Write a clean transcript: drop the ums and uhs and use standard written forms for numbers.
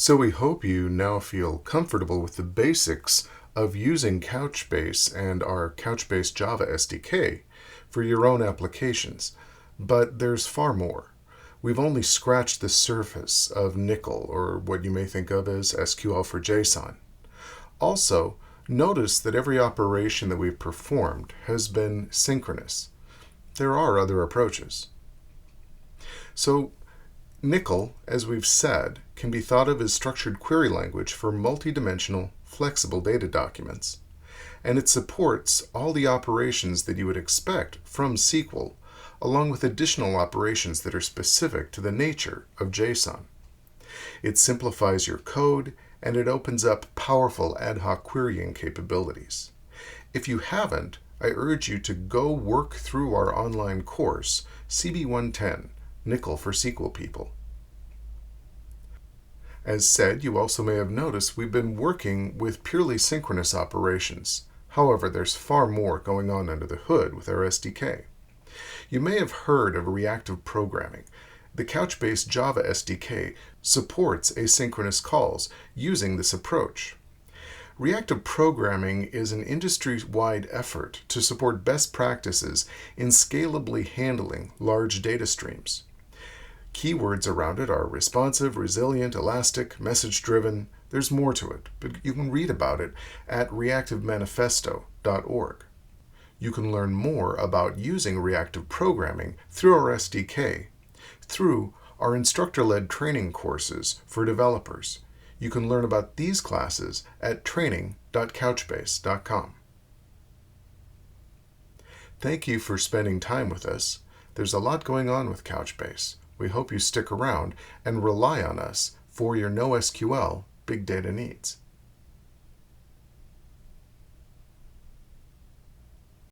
So we hope you now feel comfortable with the basics of using Couchbase and our Couchbase Java SDK for your own applications. But there's far more. We've only scratched the surface of Nickel, or what you may think of as SQL for JSON. Also, notice that every operation that we've performed has been synchronous. There are other approaches. So, Nickel, as we've said, can be thought of as structured query language for multidimensional, flexible data documents. And it supports all the operations that you would expect from SQL, along with additional operations that are specific to the nature of JSON. It simplifies your code, and it opens up powerful ad hoc querying capabilities. If you haven't, I urge you to go work through our online course, CB110, Nickel for SQL People. As said, you also may have noticed we've been working with purely synchronous operations. However, there's far more going on under the hood with our SDK. You may have heard of reactive programming. The Couchbase Java SDK supports asynchronous calls using this approach. Reactive programming is an industry-wide effort to support best practices in scalably handling large data streams. Keywords around it are responsive, resilient, elastic, message-driven. There's more to it, but you can read about it at reactivemanifesto.org. You can learn more about using reactive programming through our SDK, through our instructor-led training courses for developers. You can learn about these classes at training.couchbase.com. Thank you for spending time with us. There's a lot going on with Couchbase. We hope you stick around and rely on us for your NoSQL big data needs.